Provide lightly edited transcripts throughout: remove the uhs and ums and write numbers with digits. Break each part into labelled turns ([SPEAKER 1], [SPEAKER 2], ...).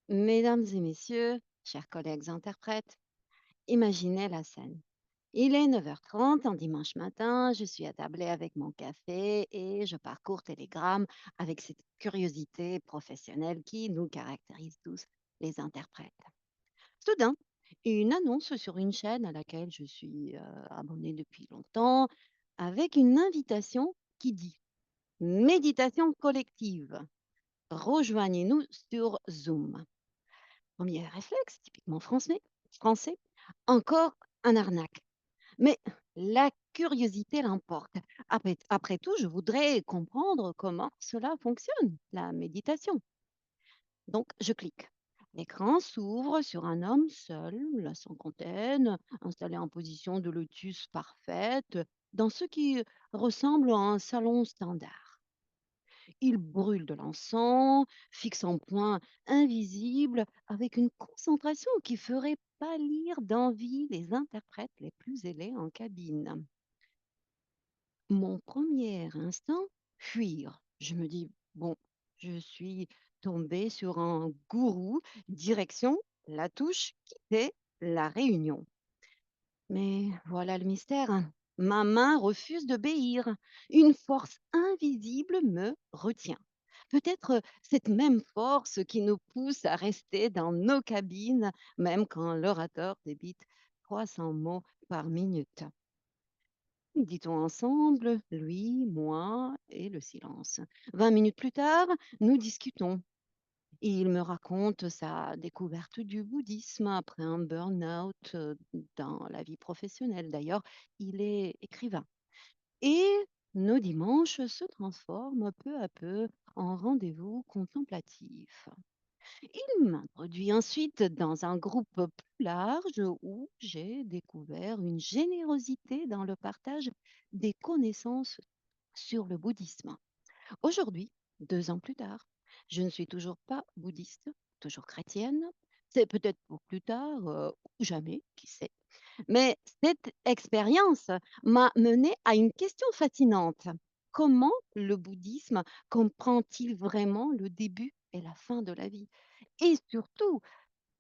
[SPEAKER 1] Mesdames et messieurs, chers collègues interprètes, imaginez la scène. Il est 9h30 un dimanche matin, je suis attablée avec mon café et je parcours Telegram avec cette curiosité professionnelle qui nous caractérise tous, les interprètes. Soudain, une annonce sur une chaîne à laquelle je suis abonnée depuis longtemps, avec une invitation qui dit Méditation collective. Rejoignez-nous sur Zoom. Premier réflexe, typiquement français, encore un arnaque. Mais la curiosité l'emporte. Après tout, je voudrais comprendre comment cela fonctionne, la méditation. Donc, je clique. L'écran s'ouvre sur un homme seul, la cinquantaine, installé en position de lotus parfaite, dans ce qui ressemble à un salon standard. Il brûle de l'encens, fixe un point invisible, avec une concentration qui ferait pâlir d'envie les interprètes les plus zélés en cabine. Mon premier instinct, fuir. Je me dis, bon, je suis tombée sur un gourou, direction, la touche, quitter la réunion. Mais voilà le mystère, hein. Ma main refuse d'obéir. Une force invisible me retient. Peut-être cette même force qui nous pousse à rester dans nos cabines, même quand l'orateur débite 300 mots par minute. Dit-on ensemble, lui, moi et le silence. 20 minutes plus tard, nous discutons. Il me raconte sa découverte du bouddhisme après un burn-out dans la vie professionnelle. D'ailleurs, il est écrivain. Et nos dimanches se transforment peu à peu en rendez-vous contemplatifs. Il m'introduit ensuite dans un groupe plus large où j'ai découvert une générosité dans le partage des connaissances sur le bouddhisme. Aujourd'hui, 2 ans plus tard, je ne suis toujours pas bouddhiste, toujours chrétienne. C'est peut-être pour plus tard ou jamais, qui sait. Mais cette expérience m'a menée à une question fascinante. Comment le bouddhisme comprend-il vraiment le début et la fin de la vie? Et surtout,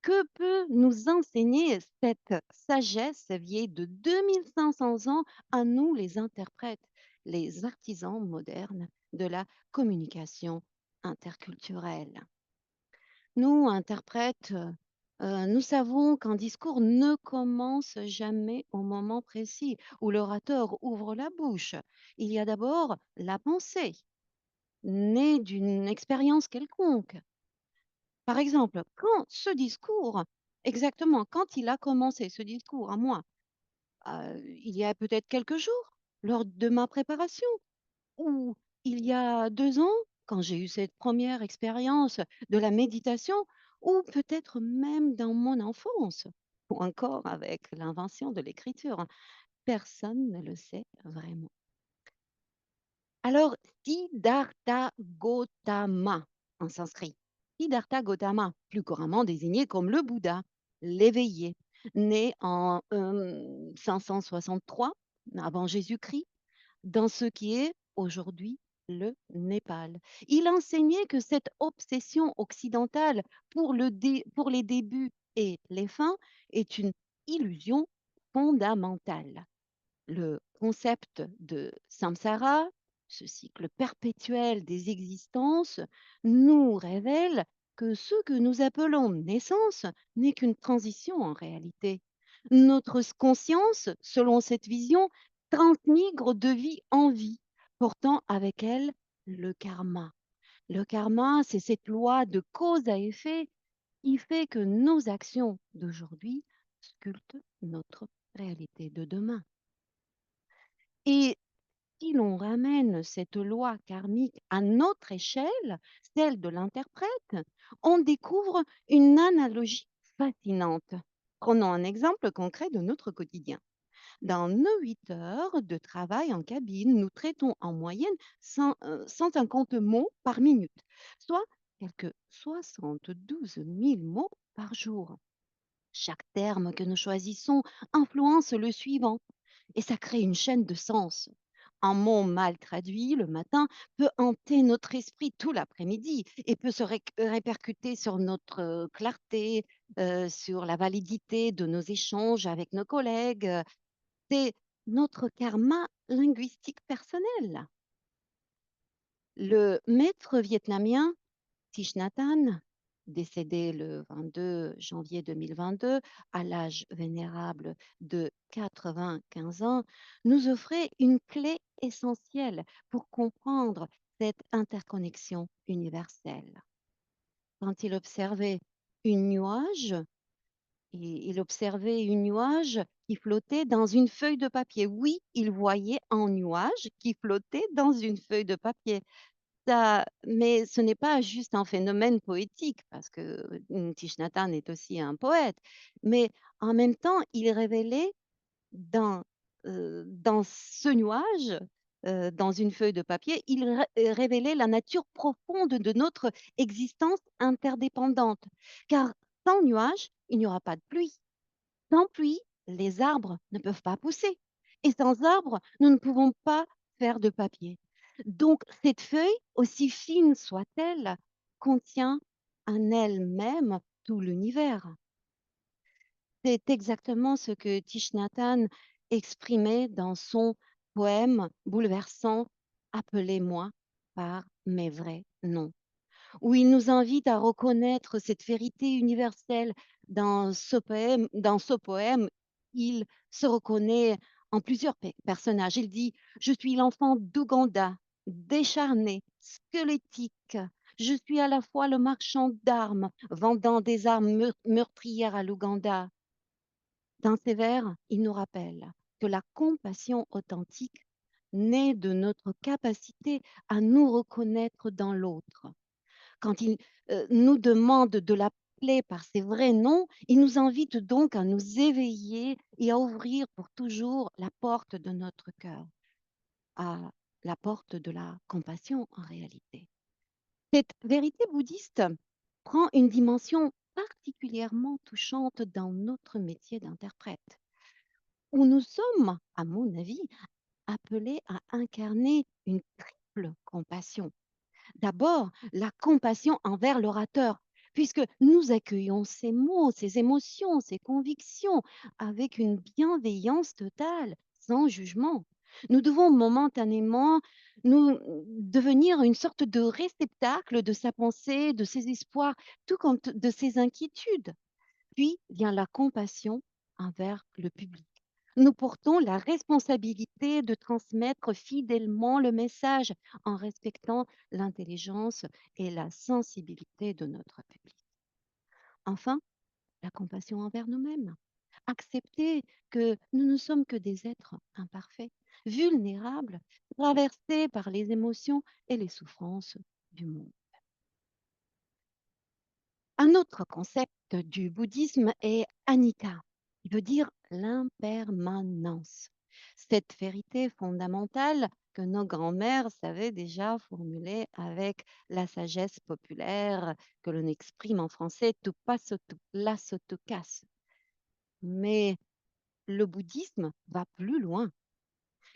[SPEAKER 1] que peut nous enseigner cette sagesse vieille de 2500 ans à nous les interprètes, les artisans modernes de la communication interculturelle? Nous, interprètes, nous savons qu'un discours ne commence jamais au moment précis où l'orateur ouvre la bouche. Il y a d'abord la pensée, née d'une expérience quelconque. Par exemple, quand ce discours, exactement, quand il a commencé ce discours à moi, il y a peut-être quelques jours, lors de ma préparation, ou il y a 2 ans, quand j'ai eu cette première expérience de la méditation, ou peut-être même dans mon enfance, ou encore avec l'invention de l'écriture. Personne ne le sait vraiment. Alors, Siddhartha Gautama en sanskrit. Siddhartha Gautama, plus couramment désigné comme le Bouddha, l'éveillé, né en 563 avant Jésus-Christ, dans ce qui est aujourd'hui le Népal. Il enseignait que cette obsession occidentale pour les débuts et les fins est une illusion fondamentale. Le concept de samsara, ce cycle perpétuel des existences, nous révèle que ce que nous appelons naissance n'est qu'une transition en réalité. Notre conscience, selon cette vision, transmigre de vie en vie, portant avec elle le karma. Le karma, c'est cette loi de cause à effet qui fait que nos actions d'aujourd'hui sculptent notre réalité de demain. Et si l'on ramène cette loi karmique à notre échelle, celle de l'interprète, on découvre une analogie fascinante. Prenons un exemple concret de notre quotidien. Dans nos 8 heures de travail en cabine, nous traitons en moyenne 150 mots par minute, soit quelques 72 000 mots par jour. Chaque terme que nous choisissons influence le suivant et ça crée une chaîne de sens. Un mot mal traduit le matin peut hanter notre esprit tout l'après-midi et peut se répercuter sur notre clarté, sur la validité de nos échanges avec nos collègues. C'est notre karma linguistique personnel. Le maître vietnamien Thich Nhat Hanh, décédé le 22 janvier 2022 à l'âge vénérable de 95 ans, nous offrait une clé essentielle pour comprendre cette interconnexion universelle. Quand une nuage, il observait une nuage qui flottait dans une feuille de papier. Oui, il voyait un nuage qui flottait dans une feuille de papier. Ça mais ce n'est pas juste un phénomène poétique parce que, Thich Nhat Hanh est aussi un poète, mais en même temps, il révélait dans, dans ce nuage, dans une feuille de papier, révélait la nature profonde de notre existence interdépendante. Car sans nuage, il n'y aura pas de pluie. Sans pluie, les arbres ne peuvent pas pousser et sans arbres, nous ne pouvons pas faire de papier. Donc cette feuille, aussi fine soit-elle, contient en elle-même tout l'univers. C'est exactement ce que Thich Nhat Hanh exprimait dans son poème bouleversant «Appelez-moi par mes vrais noms», où il nous invite à reconnaître cette vérité universelle. Dans ce poème, il se reconnaît en plusieurs personnages. Il dit: «Je suis l'enfant d'Ouganda, décharné, squelettique. Je suis à la fois le marchand d'armes, vendant des armes meurtrières à l'Ouganda». Dans ses vers, il nous rappelle que la compassion authentique naît de notre capacité à nous reconnaître dans l'autre. Quand il nous demande de l'appeler par ses vrais noms, il nous invite donc à nous éveiller et à ouvrir pour toujours la porte de notre cœur, à la porte de la compassion en réalité. Cette vérité bouddhiste prend une dimension particulièrement touchante dans notre métier d'interprète, où nous sommes, à mon avis, appelés à incarner une triple compassion. D'abord, la compassion envers l'orateur, puisque nous accueillons ses mots, ses émotions, ses convictions avec une bienveillance totale, sans jugement. Nous devons momentanément nous devenir une sorte de réceptacle de sa pensée, de ses espoirs, tout comme de ses inquiétudes. Puis vient la compassion envers le public. Nous portons la responsabilité de transmettre fidèlement le message en respectant l'intelligence et la sensibilité de notre public. Enfin, la compassion envers nous-mêmes. Accepter que nous ne sommes que des êtres imparfaits, vulnérables, traversés par les émotions et les souffrances du monde. Un autre concept du bouddhisme est anicca, qui veut dire l'impermanence. Cette vérité fondamentale que nos grands-mères savaient déjà formuler avec la sagesse populaire que l'on exprime en français tu passes, tu places, tu casses. Mais le bouddhisme va plus loin.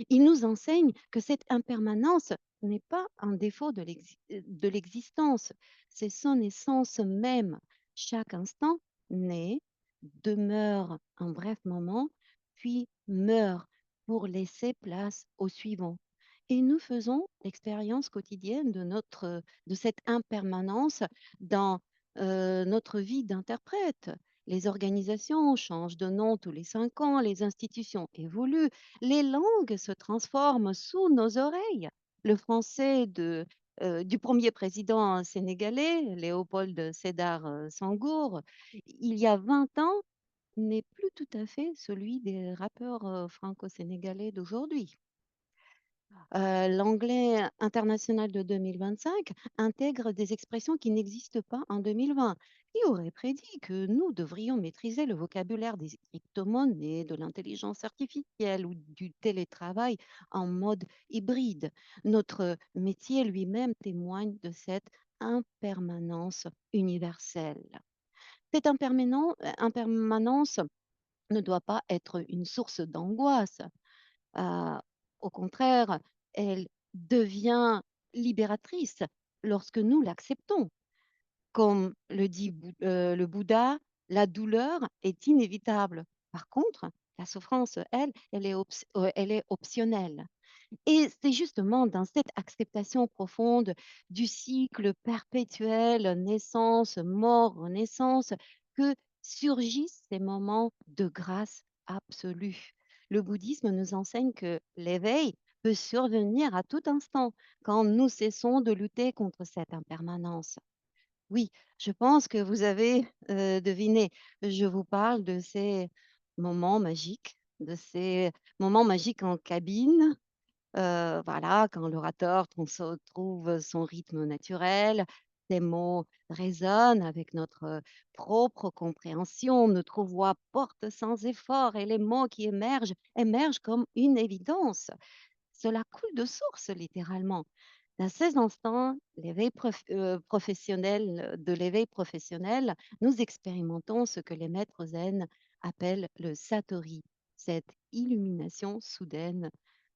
[SPEAKER 1] Il nous enseigne que cette impermanence n'est pas un défaut de l'existence, c'est son essence même. Chaque instant naît, demeure un bref moment, puis meurt pour laisser place au suivant. Et nous faisons l'expérience quotidienne de cette impermanence dans notre vie d'interprète. Les organisations changent de nom tous les 5 ans, les institutions évoluent, les langues se transforment sous nos oreilles. Le français du premier président sénégalais, Léopold Sédar Senghor, il y a 20 ans, n'est plus tout à fait celui des rappeurs franco-sénégalais d'aujourd'hui. L'anglais international de 2025 intègre des expressions qui n'existent pas en 2020. Qui aurait prédit que nous devrions maîtriser le vocabulaire des crypto-monnaies, de l'intelligence artificielle ou du télétravail en mode hybride? Notre métier lui-même témoigne de cette impermanence universelle. Cette impermanence ne doit pas être une source d'angoisse. Au contraire, elle devient libératrice lorsque nous l'acceptons. Comme le dit le Bouddha, la douleur est inévitable. Par contre, la souffrance, elle, elle est optionnelle. Et c'est justement dans cette acceptation profonde du cycle perpétuel, naissance, mort, renaissance, que surgissent ces moments de grâce absolue. Le bouddhisme nous enseigne que l'éveil peut survenir à tout instant quand nous cessons de lutter contre cette impermanence. Oui, je pense que vous avez deviné. Je vous parle de ces moments magiques, de ces moments magiques en cabine, voilà, quand l'orateur trouve son rythme naturel, ses mots résonnent avec notre propre compréhension, notre voix porte sans effort et les mots qui émergent comme une évidence. Cela coule de source, littéralement. Dans ces instants, de l'éveil professionnel, nous expérimentons ce que les maîtres zen appellent le satori, cette illumination soudaine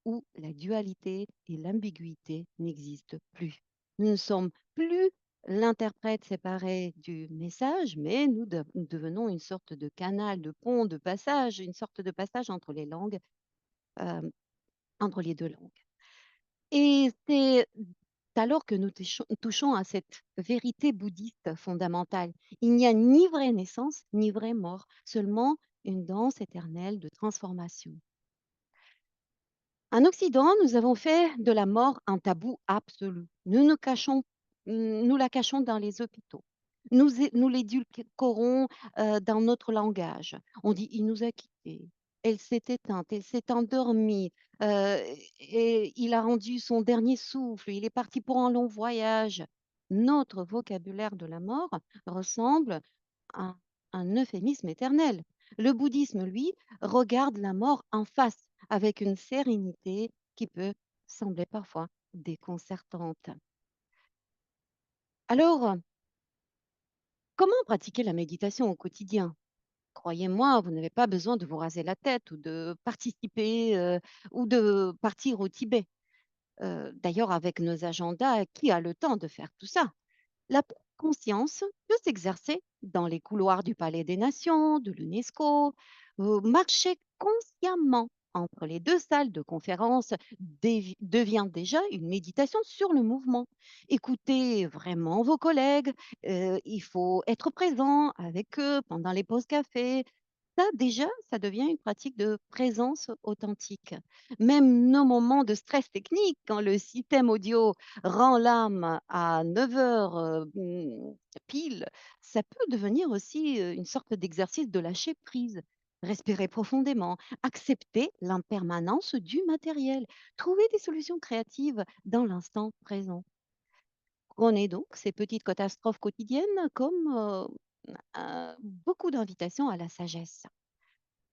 [SPEAKER 1] où la dualité et l'ambiguïté n'existent plus. Nous ne sommes plus l'interprète séparé du message, mais nous devenons une sorte de canal, de pont, de passage, une sorte de passage entre les langues, euh, entre les deux langues. Et c'est alors que nous touchons à cette vérité bouddhiste fondamentale. Il n'y a ni vraie naissance, ni vraie mort, seulement une danse éternelle de transformation. En Occident, nous avons fait de la mort un tabou absolu. Nous la cachons dans les hôpitaux. Nous l'édulcorons dans notre langage. On dit il nous a quittés, elle s'est éteinte, elle s'est endormie, euh, et il a rendu son dernier souffle, il est parti pour un long voyage. Notre vocabulaire de la mort ressemble à un euphémisme éternel. Le bouddhisme, lui, regarde la mort en face avec une sérénité qui peut sembler parfois déconcertante. Alors, comment pratiquer la méditation au quotidien? Croyez-moi, vous n'avez pas besoin de vous raser la tête ou de participer ou de partir au Tibet. D'ailleurs, avec nos agendas, qui a le temps de faire tout ça? La pleine conscience peut s'exercer dans les couloirs du Palais des Nations, de l'UNESCO. Marcher consciemment entre les deux salles de conférence devient déjà une méditation sur le mouvement. Écoutez vraiment vos collègues, il faut être présent avec eux pendant les pauses café. Ça, déjà, ça devient une pratique de présence authentique. Même nos moments de stress technique, quand le système audio rend l'âme à 9 heures pile, ça peut devenir aussi une sorte d'exercice de lâcher prise. Respirer profondément, accepter l'impermanence du matériel, trouver des solutions créatives dans l'instant présent. Prenez donc ces petites catastrophes quotidiennes comme beaucoup d'invitations à la sagesse.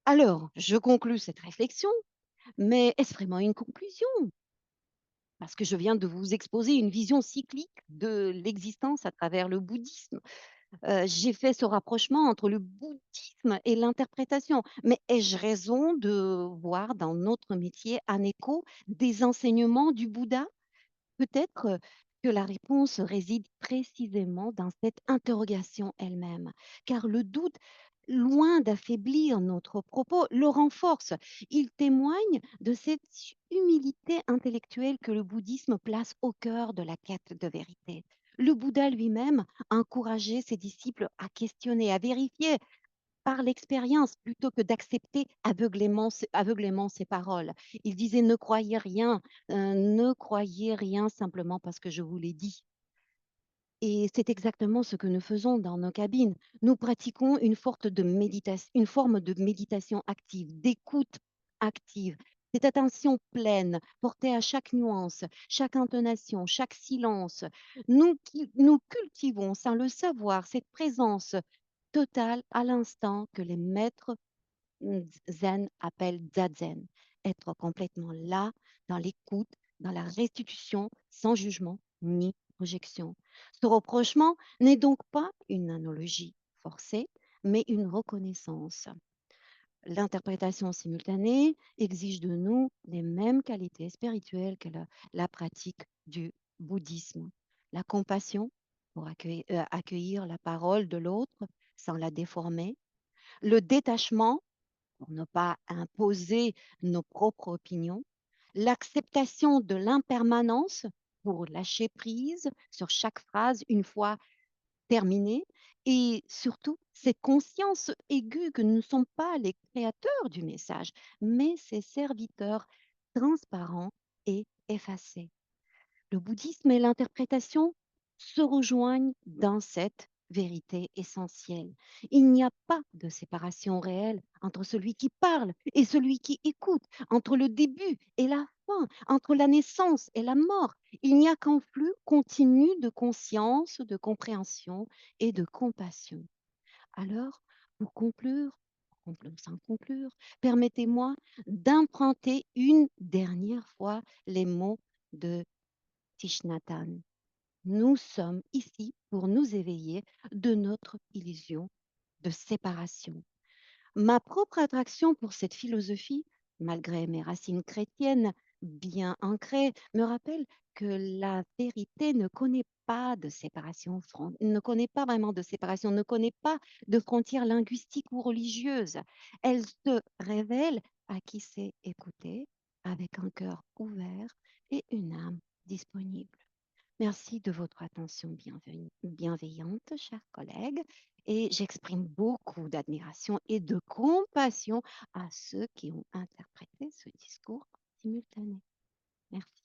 [SPEAKER 1] Alors, je conclus cette réflexion, mais est-ce vraiment une conclusion? Parce que je viens de vous exposer une vision cyclique de l'existence à travers le bouddhisme. J'ai fait ce rapprochement entre le bouddhisme et l'interprétation. Mais ai-je raison de voir dans notre métier un écho des enseignements du Bouddha? Peut-être que la réponse réside précisément dans cette interrogation elle-même, car le doute, loin d'affaiblir notre propos, le renforce. Il témoigne de cette humilité intellectuelle que le bouddhisme place au cœur de la quête de vérité. Le Bouddha lui-même encourageait ses disciples à questionner, à vérifier par l'expérience plutôt que d'accepter aveuglément ses paroles. Il disait ne croyez rien simplement parce que je vous l'ai dit. Et c'est exactement ce que nous faisons dans nos cabines. Nous pratiquons une forme de méditation active, d'écoute active. Cette attention pleine, portée à chaque nuance, chaque intonation, chaque silence. Nous cultivons, sans le savoir, cette présence totale à l'instant que les maîtres zen appelle zazen. Être complètement là, dans l'écoute, dans la restitution, sans jugement ni projection. Ce rapprochement n'est donc pas une analogie forcée, mais une reconnaissance. L'interprétation simultanée exige de nous les mêmes qualités spirituelles que la pratique du bouddhisme. La compassion pour accueillir la parole de l'autre sans la déformer. Le détachement pour ne pas imposer nos propres opinions. L'acceptation de l'impermanence pour lâcher prise sur chaque phrase une fois terminée, et surtout cette conscience aiguë que nous ne sommes pas les créateurs du message, mais ses serviteurs transparents et effacés. Le bouddhisme et l'interprétation se rejoignent dans cette vérité essentielle. Il n'y a pas de séparation réelle entre celui qui parle et celui qui écoute, entre le début et la fin, entre la naissance et la mort. Il n'y a qu'un flux continu de conscience, de compréhension et de compassion. Alors, sans conclure, permettez-moi d'emprunter une dernière fois les mots de Thich Nhat Hanh. Nous sommes ici pour nous éveiller de notre illusion de séparation. Ma propre attraction pour cette philosophie, malgré mes racines chrétiennes bien ancrées, me rappelle que la vérité ne connaît pas de séparation, ne connaît pas vraiment de séparation, ne connaît pas de frontières linguistiques ou religieuses. Elle se révèle à qui sait écouter avec un cœur ouvert et une âme disponible. Merci de votre attention bienveillante, chers collègues, et j'exprime beaucoup d'admiration et de compassion à ceux qui ont interprété ce discours simultané. Merci.